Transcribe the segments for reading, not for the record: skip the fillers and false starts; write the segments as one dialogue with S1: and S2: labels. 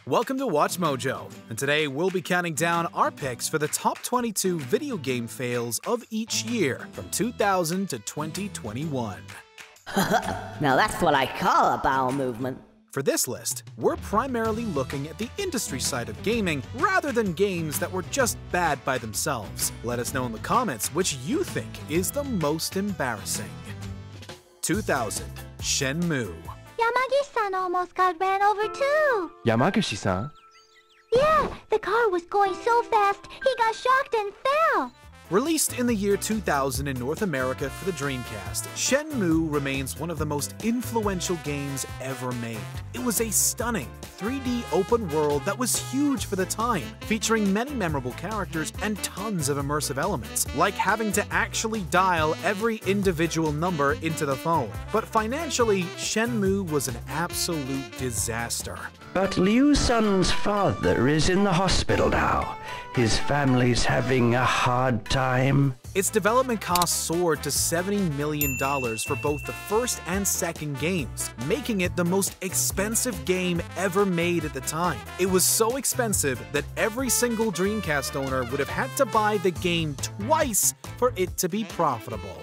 S1: Welcome to WatchMojo, and today we'll be counting down our picks for the top 22 video game fails of each year, from 2000 to 2021.
S2: Now that's what I call a bowel movement.
S1: For this list, we're primarily looking at the industry side of gaming rather than games that were just bad by themselves. Let us know in the comments which you think is the most embarrassing. 2000, Shenmue.
S3: Yamagishi-san almost got ran over too.
S4: Yamagishi-san?
S3: Yeah, the car was going so fast, he got shocked and fell.
S1: Released in the year 2000 in North America for the Dreamcast, Shenmue remains one of the most influential games ever made. It was a stunning 3D open world that was huge for the time, featuring many memorable characters and tons of immersive elements, like having to actually dial every individual number into the phone. But financially, Shenmue was an absolute disaster.
S5: But Liu Sun's father is in the hospital now. His family's having a hard time.
S1: Its development costs soared to $70 million for both the first and second games, making it the most expensive game ever made at the time. It was so expensive that every single Dreamcast owner would have had to buy the game twice for it to be profitable.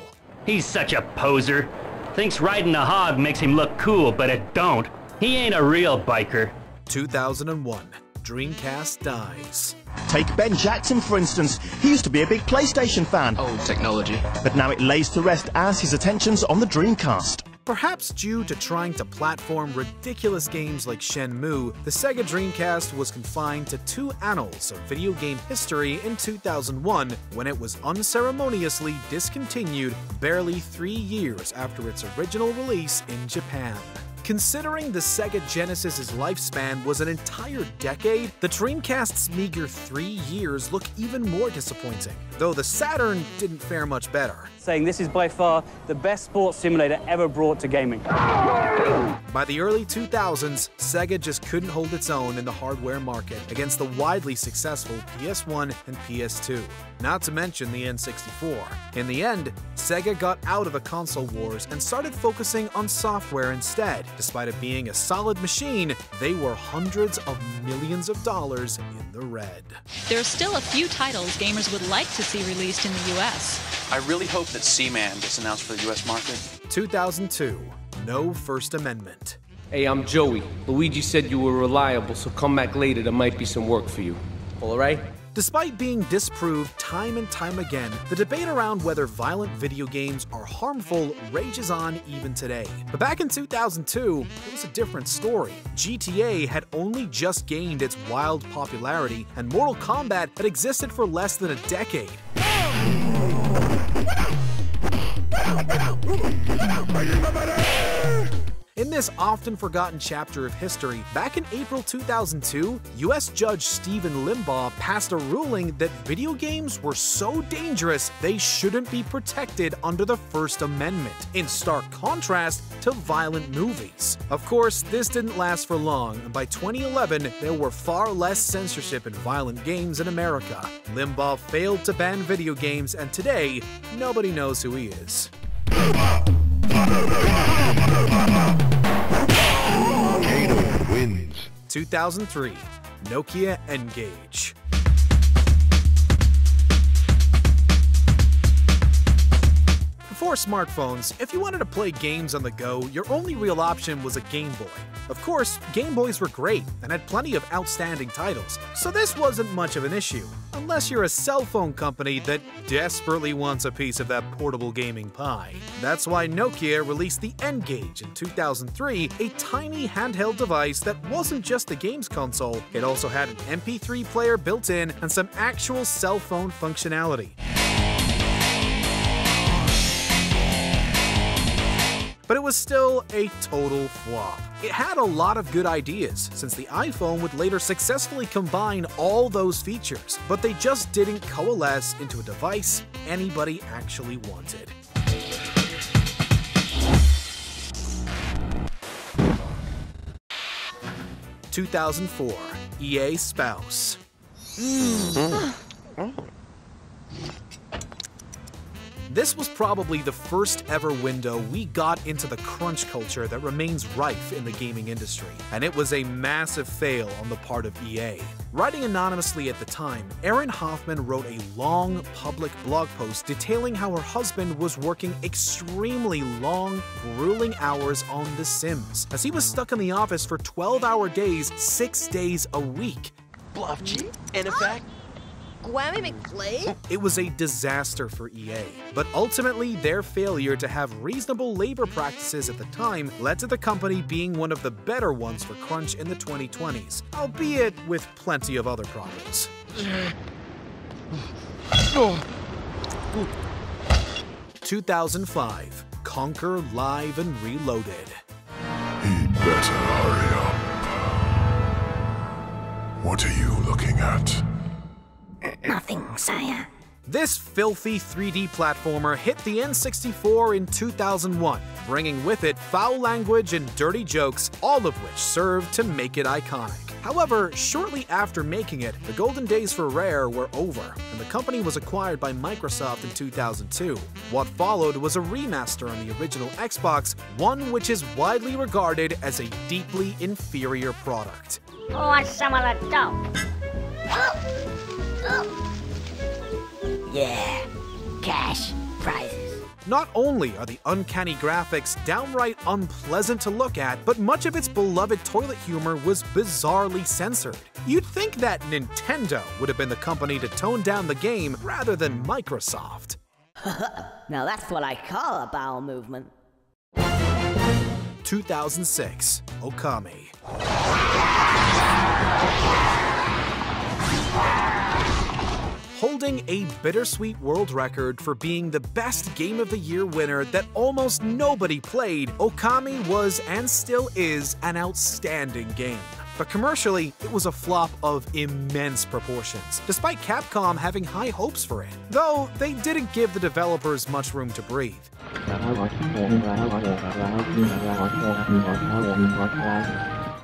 S6: He's such a poser. Thinks riding a hog makes him look cool, but it don't. He ain't a real biker.
S1: 2001, Dreamcast dies.
S7: Take Ben Jackson, for instance. He used to be a big PlayStation fan.
S4: Oh, technology.
S7: But now it lays to rest as his attention's on the Dreamcast.
S1: Perhaps due to trying to platform ridiculous games like Shenmue, the Sega Dreamcast was confined to 2 annals of video game history in 2001 when it was unceremoniously discontinued barely 3 years after its original release in Japan. Considering the Sega Genesis's lifespan was an entire decade, the Dreamcast's meager 3 years look even more disappointing, though the Saturn didn't fare much better.
S8: Saying this is by far the best sports simulator ever brought to gaming.
S1: By the early 2000s, Sega just couldn't hold its own in the hardware market against the widely successful PS1 and PS2, not to mention the N64. In the end, Sega got out of the console wars and started focusing on software instead. Despite it being a solid machine, they were hundreds of millions of dollars in the red.
S9: There are still a few titles gamers would like to see released in the US.
S10: I really hope that Seaman gets announced for the US market.
S1: 2002, no First Amendment.
S11: Hey, I'm Joey. Luigi said you were reliable, so come back later, there might be some work for you. All right?
S1: Despite being disproved time and time again, the debate around whether violent video games are harmful rages on even today. But back in 2002, it was a different story. GTA had only just gained its wild popularity, and Mortal Kombat had existed for less than a decade. In this often forgotten chapter of history, back in April 2002, US Judge Stephen Limbaugh passed a ruling that video games were so dangerous they shouldn't be protected under the First Amendment, in stark contrast to violent movies. Of course, this didn't last for long, and by 2011, there were far less censorship in violent games in America. Limbaugh failed to ban video games, and today, nobody knows who he is. 2003, Nokia N-Gage. Before smartphones, if you wanted to play games on the go, your only real option was a Game Boy. Of course, Game Boys were great and had plenty of outstanding titles, so this wasn't much of an issue, unless you're a cell phone company that desperately wants a piece of that portable gaming pie. That's why Nokia released the N-Gage in 2003, a tiny handheld device that wasn't just a games console, it also had an MP3 player built in and some actual cell phone functionality. But it was still a total flop. It had a lot of good ideas, since the iPhone would later successfully combine all those features, but they just didn't coalesce into a device anybody actually wanted. – 2004, EA Spouse. This was probably the first ever window we got into the crunch culture that remains rife in the gaming industry, and it was a massive fail on the part of EA. Writing anonymously at the time, Erin Hoffman wrote a long, public blog post detailing how her husband was working extremely long, grueling hours on The Sims, as he was stuck in the office for 12-hour days, 6 days a week.
S7: Bluff, G. In effect.
S4: Grammy McClay?
S1: It was a disaster for EA, but ultimately their failure to have reasonable labor practices at the time led to the company being one of the better ones for crunch in the 2020s, albeit with plenty of other problems. 2005, Conquer Live and Reloaded.
S12: He'd better hurry up. What are you looking at?
S2: Nothing, sire.
S1: This filthy 3D platformer hit the N64 in 2001, bringing with it foul language and dirty jokes, all of which served to make it iconic. However, shortly after making it, the golden days for Rare were over, and the company was acquired by Microsoft in 2002. What followed was a remaster on the original Xbox, one which is widely regarded as a deeply inferior product.
S3: Who wants some of the dope?
S2: Yeah, cash, prizes.
S1: Not only are the uncanny graphics downright unpleasant to look at, but much of its beloved toilet humor was bizarrely censored. You'd think that Nintendo would have been the company to tone down the game rather than Microsoft.
S2: Now that's what I call a bowel movement.
S1: 2006, Okami. Holding a bittersweet world record for being the best Game of the Year winner that almost nobody played, Okami was and still is an outstanding game. But commercially, it was a flop of immense proportions, despite Capcom having high hopes for it, though they didn't give the developers much room to breathe.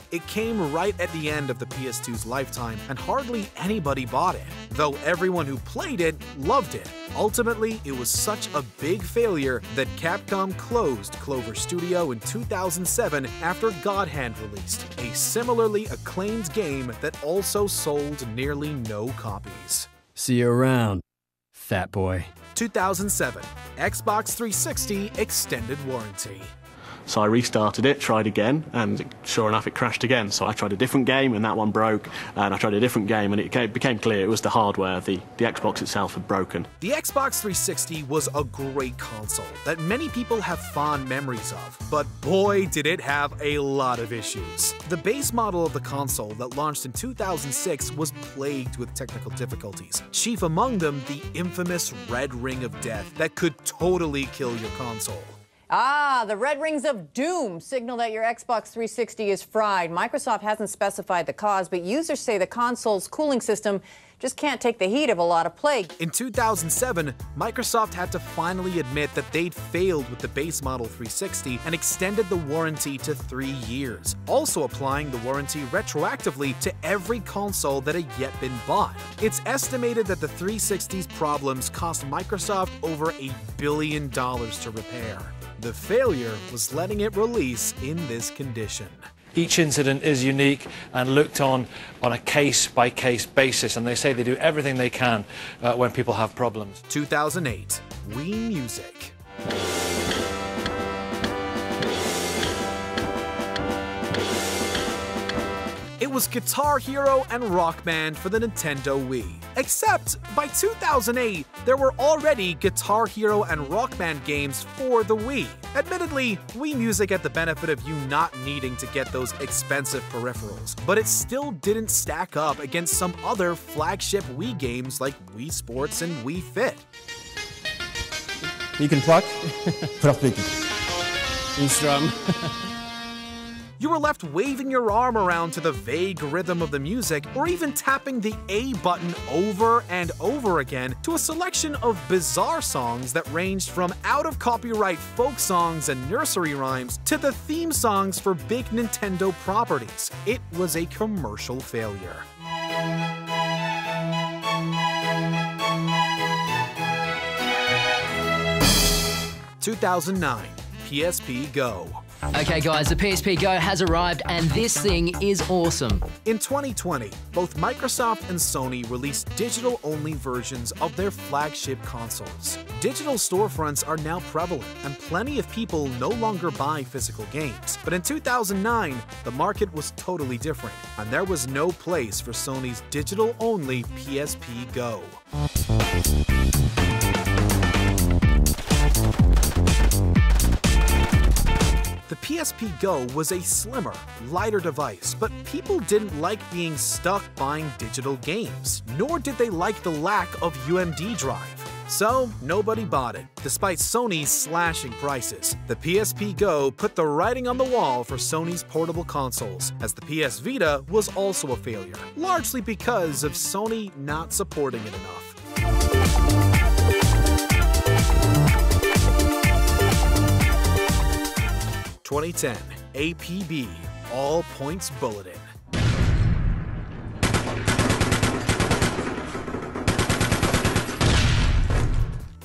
S1: It came right at the end of the PS2's lifetime, and hardly anybody bought it, though everyone who played it loved it. Ultimately, it was such a big failure that Capcom closed Clover Studio in 2007 after God Hand released, a similarly acclaimed game that also sold nearly no copies.
S13: See you around, fat boy.
S1: 2007, Xbox 360 Extended Warranty.
S14: So I restarted it, tried again, and sure enough it crashed again. So I tried a different game and that one broke, and I tried a different game and it became clear it was the hardware. The Xbox itself had broken.
S1: The Xbox 360 was a great console that many people have fond memories of, but boy did it have a lot of issues. The base model of the console that launched in 2006 was plagued with technical difficulties, chief among them the infamous red ring of death that could totally kill your console.
S4: Ah, the red rings of doom signal that your Xbox 360 is fried. Microsoft hasn't specified the cause, but users say the console's cooling system just can't take the heat of a lot of play.
S1: In 2007, Microsoft had to finally admit that they'd failed with the base model 360 and extended the warranty to 3 years, also applying the warranty retroactively to every console that had yet been bought. It's estimated that the 360's problems cost Microsoft over $1 billion to repair. The failure was letting it release in this condition.
S15: Each incident is unique and looked on a case-by-case basis, and they say they do everything they can when people have problems.
S1: 2008, Wii Music. It was Guitar Hero and Rock Band for the Nintendo Wii. Except, by 2008, there were already Guitar Hero and Rock Band games for the Wii. Admittedly, Wii Music had the benefit of you not needing to get those expensive peripherals, but it still didn't stack up against some other flagship Wii games like Wii Sports and Wii Fit.
S13: You can pluck, bra speaking. You strum.
S1: You were left waving your arm around to the vague rhythm of the music, or even tapping the A button over and over again to a selection of bizarre songs that ranged from out-of-copyright folk songs and nursery rhymes to the theme songs for big Nintendo properties. It was a commercial failure. 2009, PSP Go.
S16: Okay guys, the PSP Go has arrived and this thing is awesome.
S1: In 2020, both Microsoft and Sony released digital-only versions of their flagship consoles. Digital storefronts are now prevalent, and plenty of people no longer buy physical games. But in 2009, the market was totally different, and there was no place for Sony's digital-only PSP Go. The PSP Go was a slimmer, lighter device, but people didn't like being stuck buying digital games, nor did they like the lack of UMD drive. So, nobody bought it, despite Sony's slashing prices. The PSP Go put the writing on the wall for Sony's portable consoles, as the PS Vita was also a failure, largely because of Sony not supporting it enough. 2010 APB All Points Bulletin.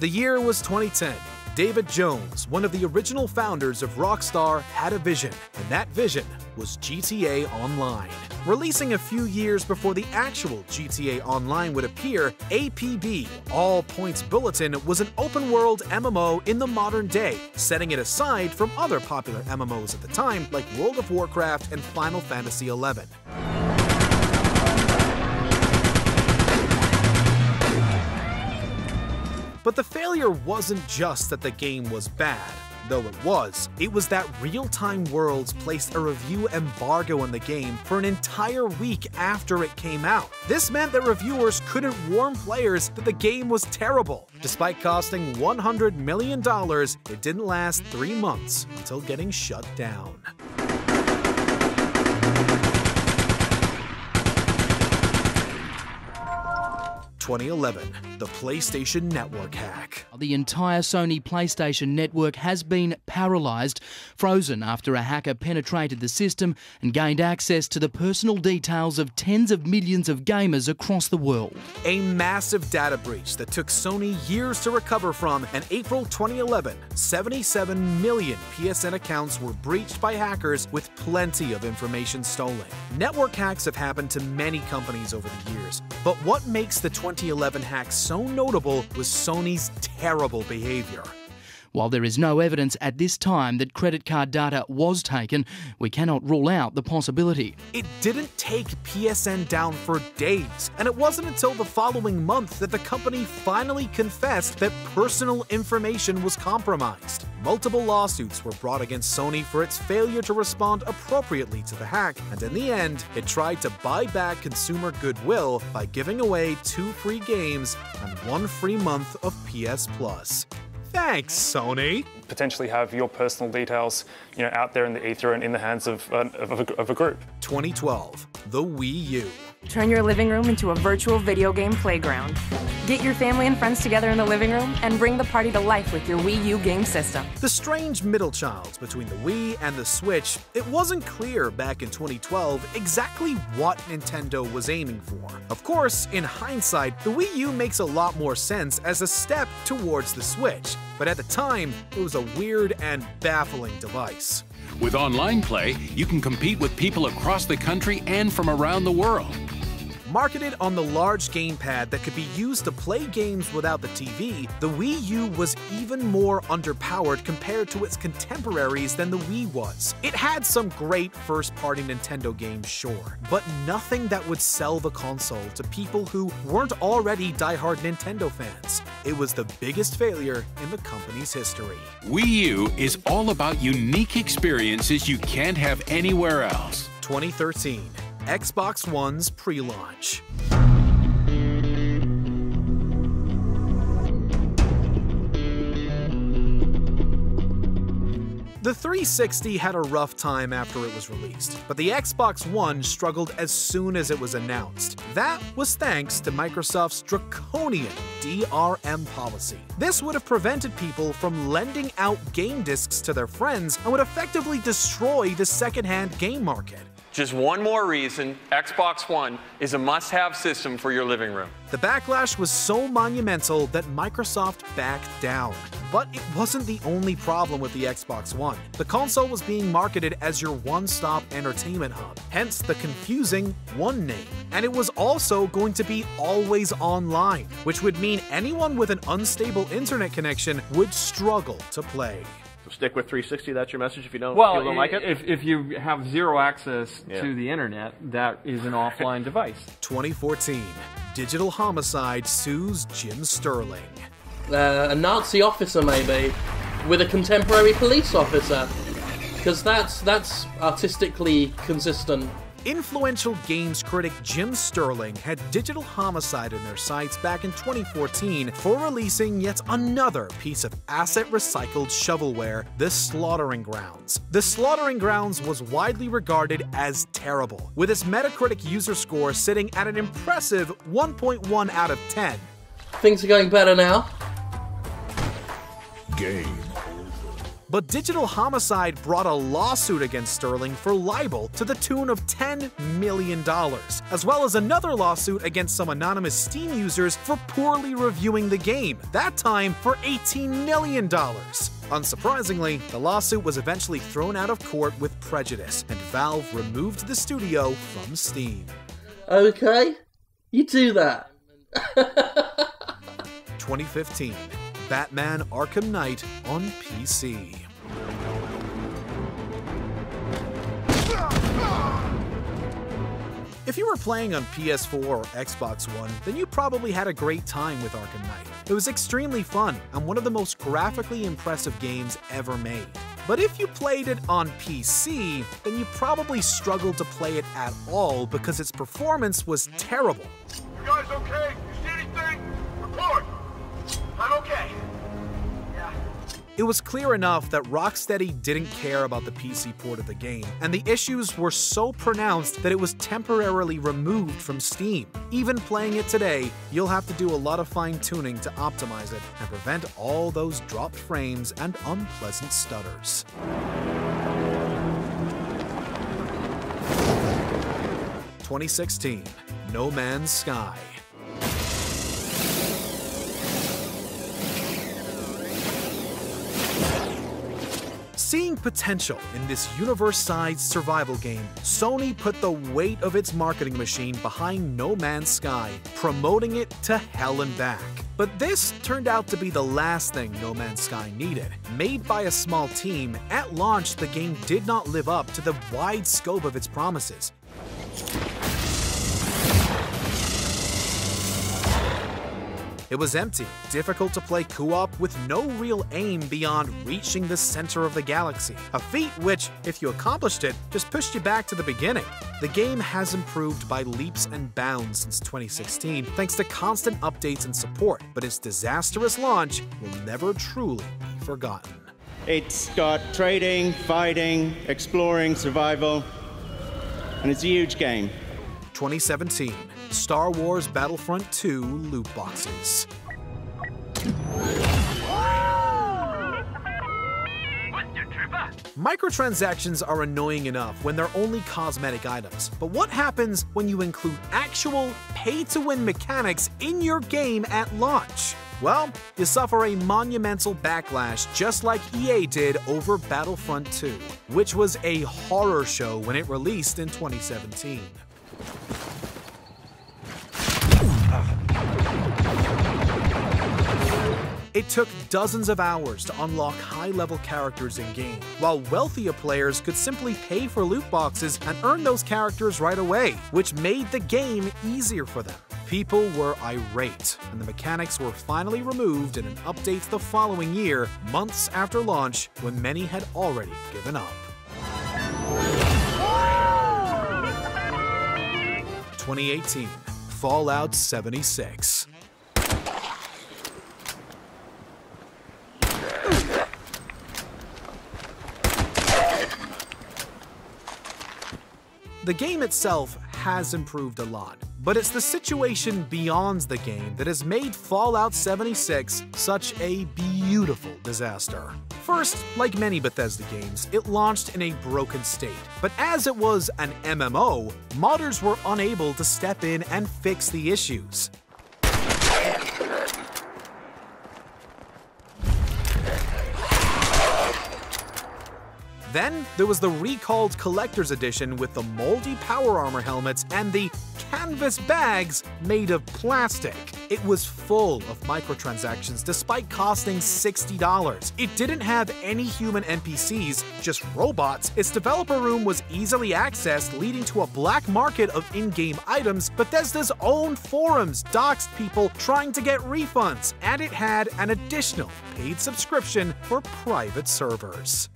S1: The year was 2010. David Jones, one of the original founders of Rockstar, had a vision, and that vision was GTA Online. Releasing a few years before the actual GTA Online would appear, APB All Points Bulletin was an open-world MMO in the modern day, setting it aside from other popular MMOs at the time like World of Warcraft and Final Fantasy XI. But the failure wasn't just that the game was bad, though it was that Real-Time Worlds placed a review embargo on the game for an entire week after it came out. This meant that reviewers couldn't warn players that the game was terrible. Despite costing $100 million, it didn't last 3 months until getting shut down. 2011, the PlayStation Network hack.
S17: The entire Sony PlayStation network has been paralysed, frozen after a hacker penetrated the system and gained access to the personal details of tens of millions of gamers across the world.
S1: A massive data breach that took Sony years to recover from, and April 2011, 77 million PSN accounts were breached by hackers with plenty of information stolen. Network hacks have happened to many companies over the years, but what makes the 2011 hack so notable was Sony's terrible behavior.
S17: While there is no evidence at this time that credit card data was taken, we cannot rule out the possibility.
S1: It didn't take PSN down for days, and it wasn't until the following month that the company finally confessed that personal information was compromised. Multiple lawsuits were brought against Sony for its failure to respond appropriately to the hack, and in the end, it tried to buy back consumer goodwill by giving away 2 free games and 1 free month of PS Plus. Thanks, Sony.
S18: Potentially have your personal details, out there in the ether and in the hands of a group.
S1: 2012, the Wii U.
S19: Turn your living room into a virtual video game playground. Get your family and friends together in the living room and bring the party to life with your Wii U game system.
S1: The strange middle child between the Wii and the Switch, it wasn't clear back in 2012 exactly what Nintendo was aiming for. Of course, in hindsight, the Wii U makes a lot more sense as a step towards the Switch, but at the time, it was a weird and baffling device.
S20: With online play, you can compete with people across the country and from around the world.
S1: Marketed on the large gamepad that could be used to play games without the TV, the Wii U was even more underpowered compared to its contemporaries than the Wii was. It had some great first-party Nintendo games, sure, but nothing that would sell the console to people who weren't already die-hard Nintendo fans. It was the biggest failure in the company's history.
S20: Wii U is all about unique experiences you can't have anywhere else.
S1: 2013. Xbox One's pre-launch. The 360 had a rough time after it was released, but the Xbox One struggled as soon as it was announced. That was thanks to Microsoft's draconian DRM policy. This would have prevented people from lending out game discs to their friends and would effectively destroy the secondhand game market.
S21: Just one more reason, Xbox One is a must-have system for your living room.
S1: The backlash was so monumental that Microsoft backed down. But it wasn't the only problem with the Xbox One. The console was being marketed as your one-stop entertainment hub, hence the confusing One name. And it was also going to be always online, which would mean anyone with an unstable internet connection would struggle to play.
S5: So stick with 360, that's your message if you don't,
S22: like
S5: it?
S22: If you have zero access to the internet, that is an offline device.
S1: 2014, Digital Homicide sues Jim Sterling.
S23: A Nazi officer, maybe, with a contemporary police officer, because that's artistically consistent.
S1: Influential games critic Jim Sterling had Digital Homicide in their sights back in 2014 for releasing yet another piece of asset-recycled shovelware, The Slaughtering Grounds. The Slaughtering Grounds was widely regarded as terrible, with its Metacritic user score sitting at an impressive 1.1 out of 10.
S23: Things are going better now.
S12: Game.
S1: But Digital Homicide brought a lawsuit against Sterling for libel to the tune of $10 million, as well as another lawsuit against some anonymous Steam users for poorly reviewing the game, that time for $18 million. Unsurprisingly, the lawsuit was eventually thrown out of court with prejudice, and Valve removed the studio from Steam.
S23: Okay, you do that.
S1: 2015, Batman Arkham Knight on PC. If you were playing on PS4 or Xbox One, then you probably had a great time with Arkham Knight. It was extremely fun and one of the most graphically impressive games ever made. But if you played it on PC, then you probably struggled to play it at all because its performance was terrible.
S12: You guys okay? You see anything? Report! I'm okay. Yeah.
S1: It was clear enough that Rocksteady didn't care about the PC port of the game, and the issues were so pronounced that it was temporarily removed from Steam. Even playing it today, you'll have to do a lot of fine-tuning to optimize it and prevent all those dropped frames and unpleasant stutters. (2016) No Man's Sky. Seeing potential in this universe-sized survival game, Sony put the weight of its marketing machine behind No Man's Sky, promoting it to hell and back. But this turned out to be the last thing No Man's Sky needed. Made by a small team, at launch the game did not live up to the wide scope of its promises. It was empty, difficult to play co-op with no real aim beyond reaching the center of the galaxy, a feat which, if you accomplished it, just pushed you back to the beginning. The game has improved by leaps and bounds since 2016 thanks to constant updates and support, but its disastrous launch will never truly be forgotten.
S24: It's got trading, fighting, exploring, survival, and it's a huge game.
S1: 2017, Star Wars Battlefront 2 loot boxes. Microtransactions are annoying enough when they're only cosmetic items, but what happens when you include actual pay-to-win mechanics in your game at launch? Well, you suffer a monumental backlash just like EA did over Battlefront 2, which was a horror show when it released in 2017. It took dozens of hours to unlock high-level characters in-game, while wealthier players could simply pay for loot boxes and earn those characters right away, which made the game easier for them. People were irate, and the mechanics were finally removed in an update the following year, months after launch, when many had already given up. 2018, Fallout 76. The game itself has improved a lot, but it's the situation beyond the game that has made Fallout 76 such a beautiful disaster. First, like many Bethesda games, it launched in a broken state, but as it was an MMO, modders were unable to step in and fix the issues. Then there was the recalled collector's edition with the moldy power armor helmets and the canvas bags made of plastic. It was full of microtransactions despite costing $60. It didn't have any human NPCs, just robots. Its developer room was easily accessed, leading to a black market of in-game items. Bethesda's own forums doxed people trying to get refunds, and it had an additional paid subscription for private servers.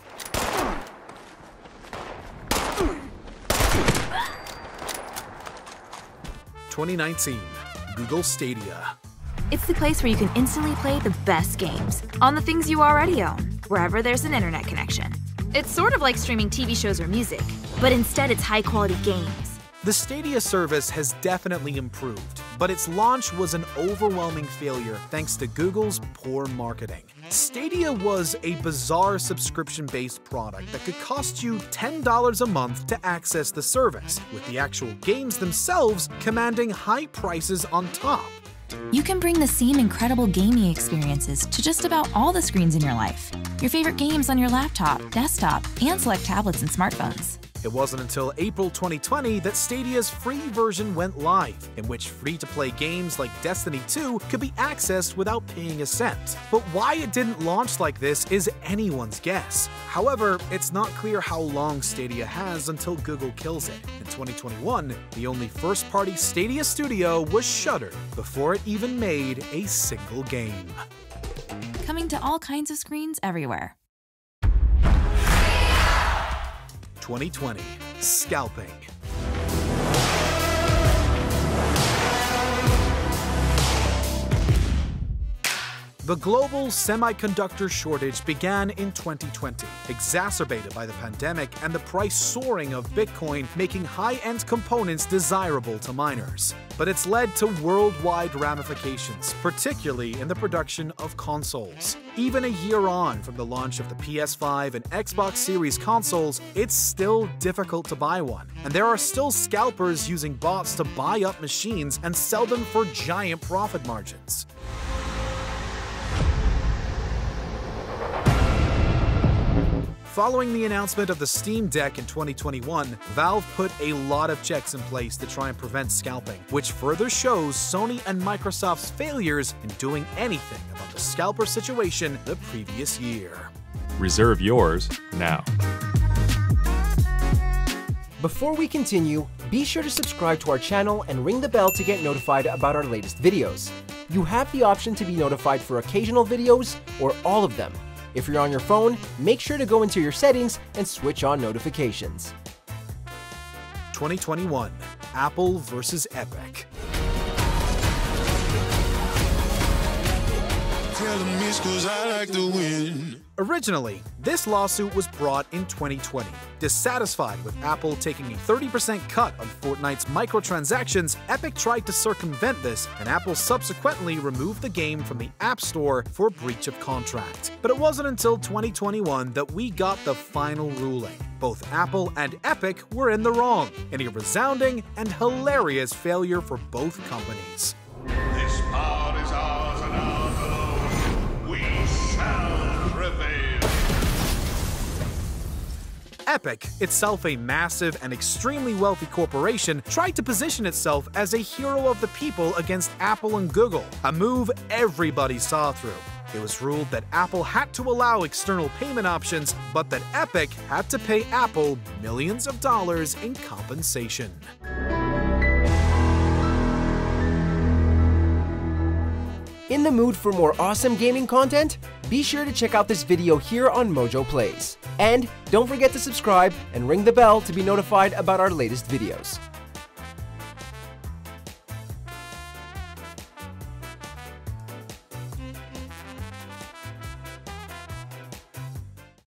S1: (2019) Google Stadia.
S6: It's the place where you can instantly play the best games on the things you already own, wherever there's an internet connection. It's sort of like streaming TV shows or music, but instead it's high-quality games.
S1: The Stadia service has definitely improved, but its launch was an overwhelming failure thanks to Google's poor marketing. Stadia was a bizarre subscription-based product that could cost you $10 a month to access the service, with the actual games themselves commanding high prices on top.
S6: You can bring the same incredible gaming experiences to just about all the screens in your life. Your favorite games on your laptop, desktop, and select tablets and smartphones.
S1: It wasn't until April 2020 that Stadia's free version went live, in which free-to-play games like Destiny 2 could be accessed without paying a cent. But why it didn't launch like this is anyone's guess. However, it's not clear how long Stadia has until Google kills it. In 2021, the only first-party Stadia studio was shuttered before it even made a single game.
S6: Coming to all kinds of screens everywhere.
S1: 2020, scalping. The global semiconductor shortage began in 2020, exacerbated by the pandemic and the price soaring of Bitcoin, making high-end components desirable to miners. But it's led to worldwide ramifications, particularly in the production of consoles. Even a year on from the launch of the PS5 and Xbox Series consoles, it's still difficult to buy one, and there are still scalpers using bots to buy up machines and sell them for giant profit margins. Following the announcement of the Steam Deck in 2021, Valve put a lot of checks in place to try and prevent scalping, which further shows Sony and Microsoft's failures in doing anything about the scalper situation the previous year.
S8: Reserve yours now.
S9: Before we continue, be sure to subscribe to our channel and ring the bell to get notified about our latest videos. You have the option to be notified for occasional videos or all of them. If you're on your phone, make sure to go into your settings and switch on notifications.
S1: 2021, Apple versus Epic. Originally, this lawsuit was brought in 2020. Dissatisfied with Apple taking a 30% cut on Fortnite's microtransactions, Epic tried to circumvent this, and Apple subsequently removed the game from the App Store for breach of contract. But it wasn't until 2021 that we got the final ruling. Both Apple and Epic were in the wrong, in a resounding and hilarious failure for both companies.
S12: This power is ours and ours alone. We shall prevail.
S1: Epic, itself a massive and extremely wealthy corporation, tried to position itself as a hero of the people against Apple and Google, a move everybody saw through. It was ruled that Apple had to allow external payment options, but that Epic had to pay Apple millions of dollars in compensation.
S9: In the mood for more awesome gaming content? Be sure to check out this video here on Mojo Plays. And don't forget to subscribe and ring the bell to be notified about our latest videos.